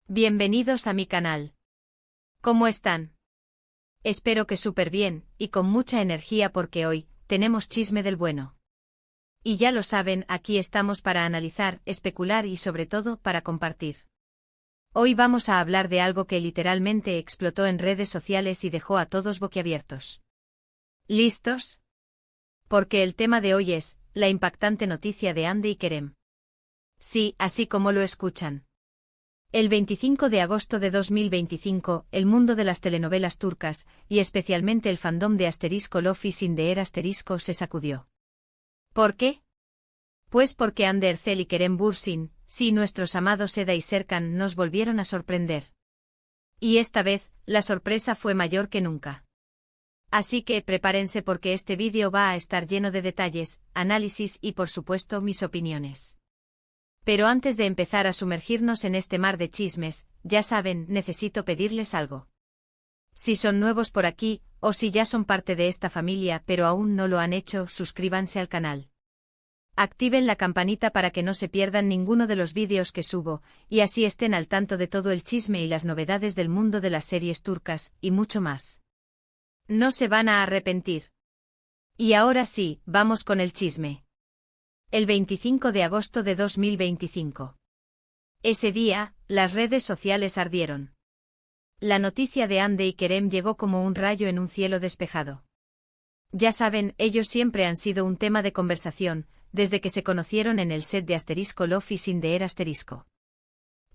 Bienvenidos a mi canal. ¿Cómo están? Espero que súper bien, y con mucha energía porque hoy, tenemos chisme del bueno. Y ya lo saben, aquí estamos para analizar, especular y sobre todo, para compartir. Hoy vamos a hablar de algo que literalmente explotó en redes sociales y dejó a todos boquiabiertos. ¿Listos? Porque el tema de hoy es, la impactante noticia de Hande y Kerem. Sí, así como lo escuchan. El 25 de agosto de 2025, el mundo de las telenovelas turcas, y especialmente el fandom de Love is in the air se sacudió. ¿Por qué? Pues porque Hande Erçel y Kerem Bürsin, sí, nuestros amados Seda y Serkan, nos volvieron a sorprender. Y esta vez, la sorpresa fue mayor que nunca. Así que prepárense porque este vídeo va a estar lleno de detalles, análisis y por supuesto mis opiniones. Pero antes de empezar a sumergirnos en este mar de chismes, ya saben, necesito pedirles algo. Si son nuevos por aquí, o si ya son parte de esta familia pero aún no lo han hecho, suscríbanse al canal. Activen la campanita para que no se pierdan ninguno de los vídeos que subo, y así estén al tanto de todo el chisme y las novedades del mundo de las series turcas, y mucho más. No se van a arrepentir. Y ahora sí, vamos con el chisme. El 25 de agosto de 2025. Ese día, las redes sociales ardieron. La noticia de Hande y Kerem llegó como un rayo en un cielo despejado. Ya saben, ellos siempre han sido un tema de conversación, desde que se conocieron en el set de Love is in the air *.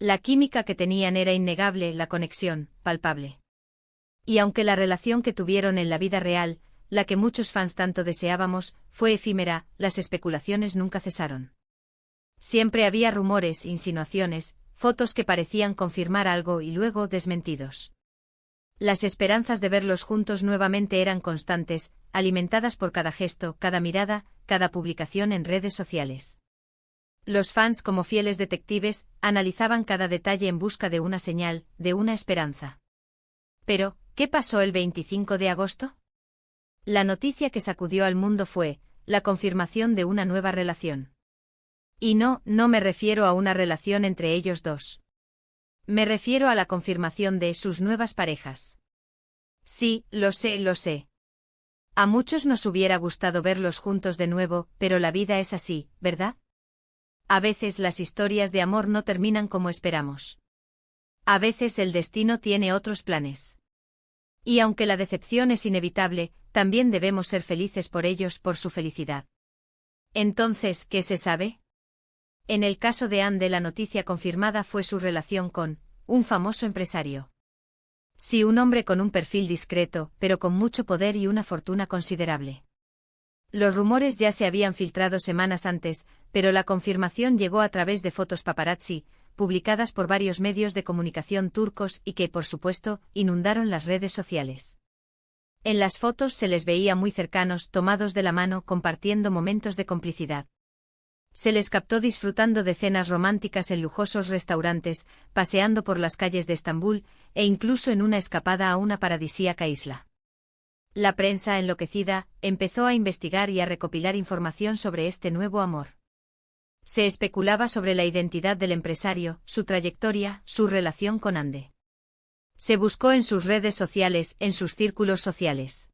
La química que tenían era innegable, la conexión, palpable. Y aunque la relación que tuvieron en la vida real, la que muchos fans tanto deseábamos, fue efímera, las especulaciones nunca cesaron. Siempre había rumores, insinuaciones, fotos que parecían confirmar algo y luego desmentidos. Las esperanzas de verlos juntos nuevamente eran constantes, alimentadas por cada gesto, cada mirada, cada publicación en redes sociales. Los fans, como fieles detectives, analizaban cada detalle en busca de una señal, de una esperanza. Pero, ¿qué pasó el 25 de agosto? La noticia que sacudió al mundo fue, la confirmación de una nueva relación. Y no me refiero a una relación entre ellos dos. Me refiero a la confirmación de sus nuevas parejas. Sí, lo sé. A muchos nos hubiera gustado verlos juntos de nuevo, pero la vida es así, ¿verdad? A veces las historias de amor no terminan como esperamos. A veces el destino tiene otros planes. Y aunque la decepción es inevitable, también debemos ser felices por ellos, por su felicidad. Entonces, ¿qué se sabe? En el caso de Hande, la noticia confirmada fue su relación con un famoso empresario. Sí, un hombre con un perfil discreto, pero con mucho poder y una fortuna considerable. Los rumores ya se habían filtrado semanas antes, pero la confirmación llegó a través de fotos paparazzi, publicadas por varios medios de comunicación turcos y que, por supuesto, inundaron las redes sociales. En las fotos se les veía muy cercanos, tomados de la mano, compartiendo momentos de complicidad. Se les captó disfrutando de cenas románticas en lujosos restaurantes, paseando por las calles de Estambul, e incluso en una escapada a una paradisíaca isla. La prensa, enloquecida, empezó a investigar y a recopilar información sobre este nuevo amor. Se especulaba sobre la identidad del empresario, su trayectoria, su relación con Hande. Se buscó en sus redes sociales, en sus círculos sociales.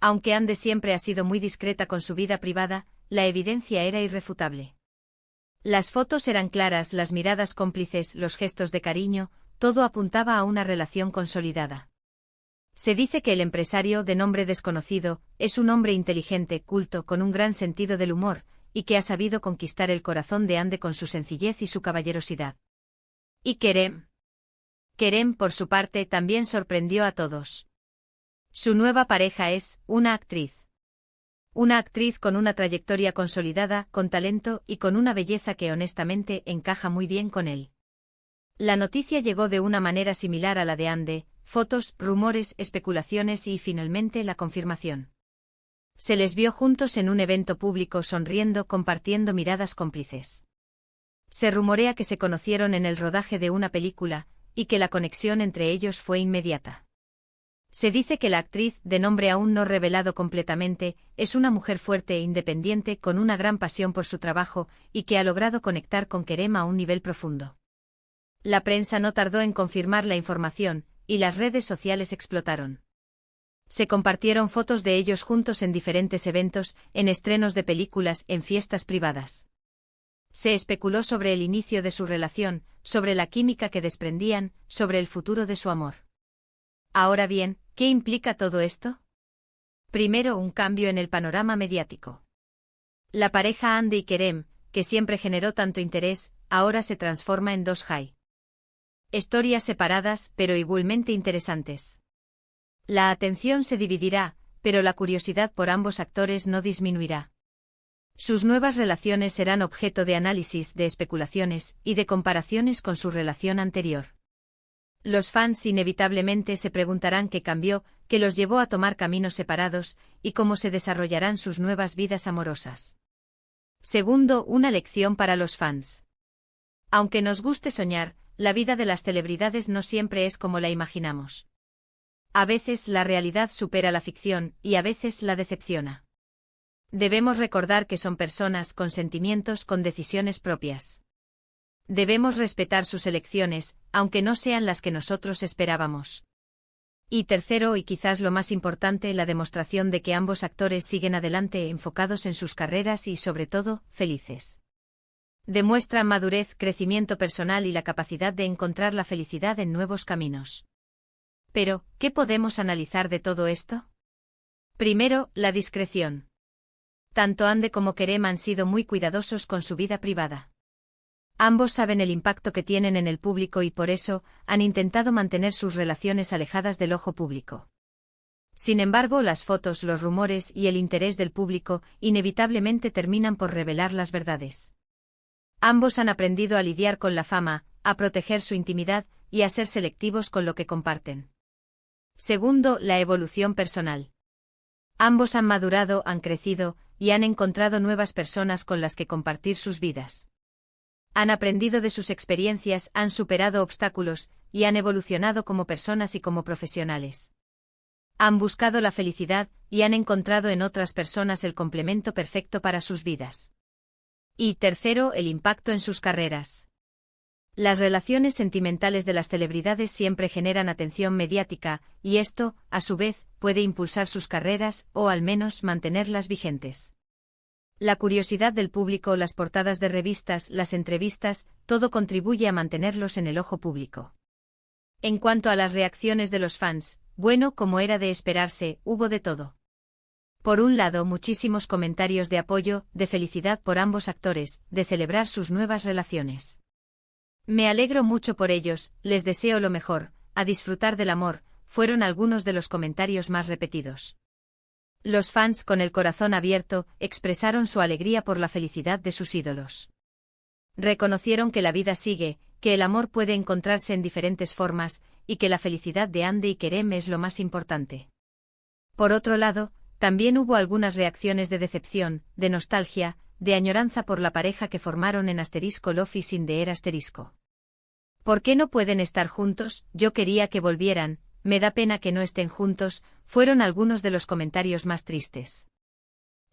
Aunque Hande siempre ha sido muy discreta con su vida privada, la evidencia era irrefutable. Las fotos eran claras, las miradas cómplices, los gestos de cariño, todo apuntaba a una relación consolidada. Se dice que el empresario, de nombre desconocido, es un hombre inteligente, culto, con un gran sentido del humor, y que ha sabido conquistar el corazón de Hande con su sencillez y su caballerosidad. ¿Y Kerem? Kerem, por su parte, también sorprendió a todos. Su nueva pareja es una actriz. Una actriz con una trayectoria consolidada, con talento y con una belleza que honestamente encaja muy bien con él. La noticia llegó de una manera similar a la de Hande, fotos, rumores, especulaciones y finalmente la confirmación. Se les vio juntos en un evento público sonriendo, compartiendo miradas cómplices. Se rumorea que se conocieron en el rodaje de una película, y que la conexión entre ellos fue inmediata. Se dice que la actriz, de nombre aún no revelado completamente, es una mujer fuerte e independiente con una gran pasión por su trabajo y que ha logrado conectar con Kerem a un nivel profundo. La prensa no tardó en confirmar la información, y las redes sociales explotaron. Se compartieron fotos de ellos juntos en diferentes eventos, en estrenos de películas, en fiestas privadas. Se especuló sobre el inicio de su relación, sobre la química que desprendían, sobre el futuro de su amor. Ahora bien, ¿qué implica todo esto? Primero, un cambio en el panorama mediático. La pareja Hande y Kerem, que siempre generó tanto interés, ahora se transforma en dos historias separadas, pero igualmente interesantes. La atención se dividirá, pero la curiosidad por ambos actores no disminuirá. Sus nuevas relaciones serán objeto de análisis, de especulaciones y de comparaciones con su relación anterior. Los fans inevitablemente se preguntarán qué cambió, qué los llevó a tomar caminos separados, y cómo se desarrollarán sus nuevas vidas amorosas. Segundo, una lección para los fans. Aunque nos guste soñar, la vida de las celebridades no siempre es como la imaginamos. A veces la realidad supera la ficción, y a veces la decepciona. Debemos recordar que son personas con sentimientos, con decisiones propias. Debemos respetar sus elecciones, aunque no sean las que nosotros esperábamos. Y tercero, y quizás lo más importante, la demostración de que ambos actores siguen adelante enfocados en sus carreras y, sobre todo, felices. Demuestran madurez, crecimiento personal y la capacidad de encontrar la felicidad en nuevos caminos. Pero, ¿qué podemos analizar de todo esto? Primero, la discreción. Tanto Hande como Kerem han sido muy cuidadosos con su vida privada. Ambos saben el impacto que tienen en el público y por eso han intentado mantener sus relaciones alejadas del ojo público. Sin embargo, las fotos, los rumores y el interés del público inevitablemente terminan por revelar las verdades. Ambos han aprendido a lidiar con la fama, a proteger su intimidad y a ser selectivos con lo que comparten. Segundo, la evolución personal. Ambos han madurado, han crecido y han encontrado nuevas personas con las que compartir sus vidas. Han aprendido de sus experiencias, han superado obstáculos y han evolucionado como personas y como profesionales. Han buscado la felicidad y han encontrado en otras personas el complemento perfecto para sus vidas. Y tercero, el impacto en sus carreras. Las relaciones sentimentales de las celebridades siempre generan atención mediática, y esto, a su vez, puede impulsar sus carreras o al menos mantenerlas vigentes. La curiosidad del público, las portadas de revistas, las entrevistas, todo contribuye a mantenerlos en el ojo público. En cuanto a las reacciones de los fans, bueno, como era de esperarse, hubo de todo. Por un lado, muchísimos comentarios de apoyo, de felicidad por ambos actores, de celebrar sus nuevas relaciones. Me alegro mucho por ellos, les deseo lo mejor, a disfrutar del amor, fueron algunos de los comentarios más repetidos. Los fans, con el corazón abierto, expresaron su alegría por la felicidad de sus ídolos. Reconocieron que la vida sigue, que el amor puede encontrarse en diferentes formas, y que la felicidad de Hande y Kerem es lo más importante. Por otro lado, también hubo algunas reacciones de decepción, de nostalgia, de añoranza por la pareja que formaron en *Love is in the air*. ¿Por qué no pueden estar juntos? Yo quería que volvieran, me da pena que no estén juntos, fueron algunos de los comentarios más tristes.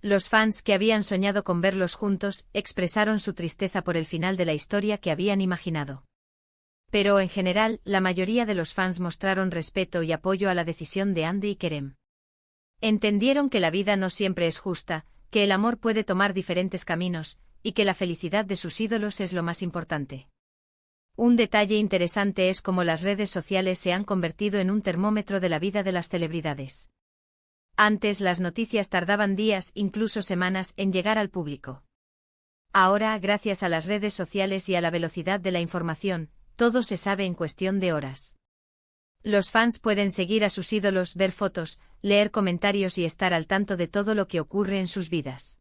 Los fans que habían soñado con verlos juntos expresaron su tristeza por el final de la historia que habían imaginado. Pero en general, la mayoría de los fans mostraron respeto y apoyo a la decisión de Hande y Kerem. Entendieron que la vida no siempre es justa, que el amor puede tomar diferentes caminos, y que la felicidad de sus ídolos es lo más importante. Un detalle interesante es cómo las redes sociales se han convertido en un termómetro de la vida de las celebridades. Antes las noticias tardaban días, incluso semanas, en llegar al público. Ahora, gracias a las redes sociales y a la velocidad de la información, todo se sabe en cuestión de horas. Los fans pueden seguir a sus ídolos, ver fotos, leer comentarios y estar al tanto de todo lo que ocurre en sus vidas.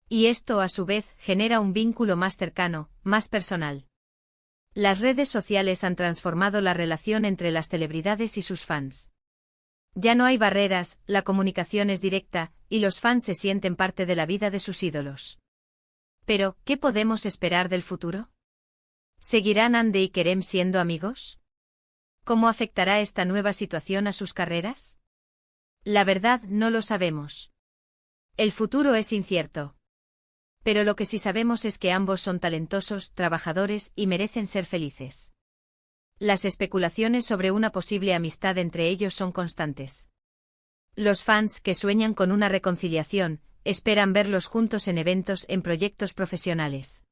Y esto, a su vez, genera un vínculo más cercano, más personal. Las redes sociales han transformado la relación entre las celebridades y sus fans. Ya no hay barreras, la comunicación es directa, y los fans se sienten parte de la vida de sus ídolos. Pero, ¿qué podemos esperar del futuro? ¿Seguirán Hande y Kerem siendo amigos? ¿Cómo afectará esta nueva situación a sus carreras? La verdad, no lo sabemos. El futuro es incierto. Pero lo que sí sabemos es que ambos son talentosos, trabajadores y merecen ser felices. Las especulaciones sobre una posible amistad entre ellos son constantes. Los fans que sueñan con una reconciliación, esperan verlos juntos en eventos en proyectos profesionales.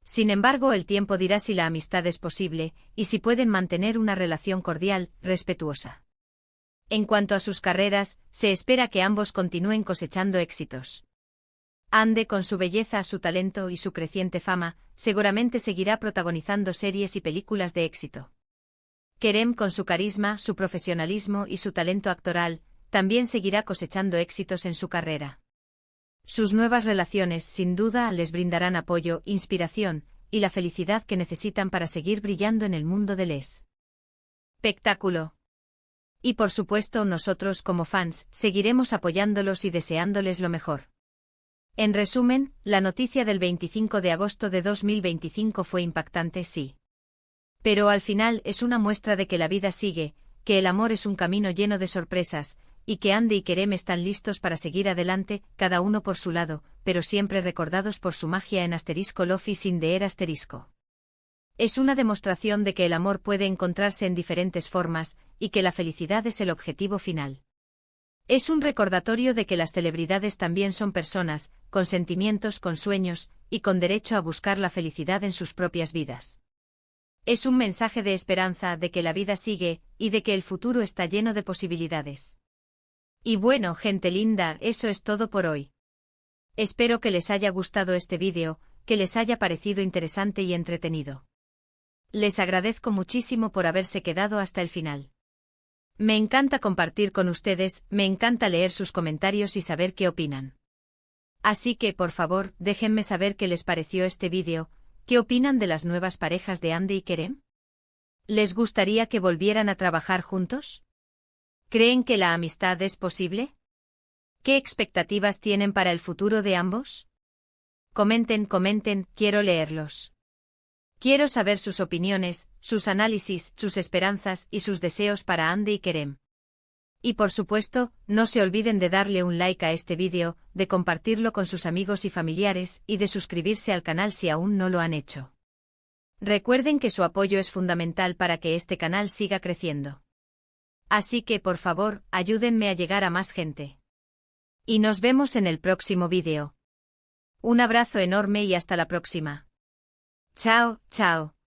Sin embargo, el tiempo dirá si la amistad es posible, y si pueden mantener una relación cordial, respetuosa. En cuanto a sus carreras, se espera que ambos continúen cosechando éxitos. Ande, con su belleza, su talento y su creciente fama, seguramente seguirá protagonizando series y películas de éxito. Kerem, con su carisma, su profesionalismo y su talento actoral, también seguirá cosechando éxitos en su carrera. Sus nuevas relaciones, sin duda, les brindarán apoyo, inspiración y la felicidad que necesitan para seguir brillando en el mundo del espectáculo. Y por supuesto, nosotros como fans, seguiremos apoyándolos y deseándoles lo mejor. En resumen, la noticia del 25 de agosto de 2025 fue impactante, sí. Pero al final es una muestra de que la vida sigue, que el amor es un camino lleno de sorpresas, y que Ande y Kerem están listos para seguir adelante, cada uno por su lado, pero siempre recordados por su magia en *Love is in the air*. Es una demostración de que el amor puede encontrarse en diferentes formas, y que la felicidad es el objetivo final. Es un recordatorio de que las celebridades también son personas, con sentimientos, con sueños, y con derecho a buscar la felicidad en sus propias vidas. Es un mensaje de esperanza, de que la vida sigue, y de que el futuro está lleno de posibilidades. Y bueno, gente linda, eso es todo por hoy. Espero que les haya gustado este vídeo, que les haya parecido interesante y entretenido. Les agradezco muchísimo por haberse quedado hasta el final. Me encanta compartir con ustedes, me encanta leer sus comentarios y saber qué opinan. Así que, por favor, déjenme saber qué les pareció este vídeo, qué opinan de las nuevas parejas de Ande y Kerem. ¿Les gustaría que volvieran a trabajar juntos? ¿Creen que la amistad es posible? ¿Qué expectativas tienen para el futuro de ambos? Comenten, quiero leerlos. Quiero saber sus opiniones, sus análisis, sus esperanzas y sus deseos para Ande y Kerem. Y por supuesto, no se olviden de darle un like a este vídeo, de compartirlo con sus amigos y familiares y de suscribirse al canal si aún no lo han hecho. Recuerden que su apoyo es fundamental para que este canal siga creciendo. Así que, por favor, ayúdenme a llegar a más gente. Y nos vemos en el próximo vídeo. Un abrazo enorme y hasta la próxima. Chao, chao.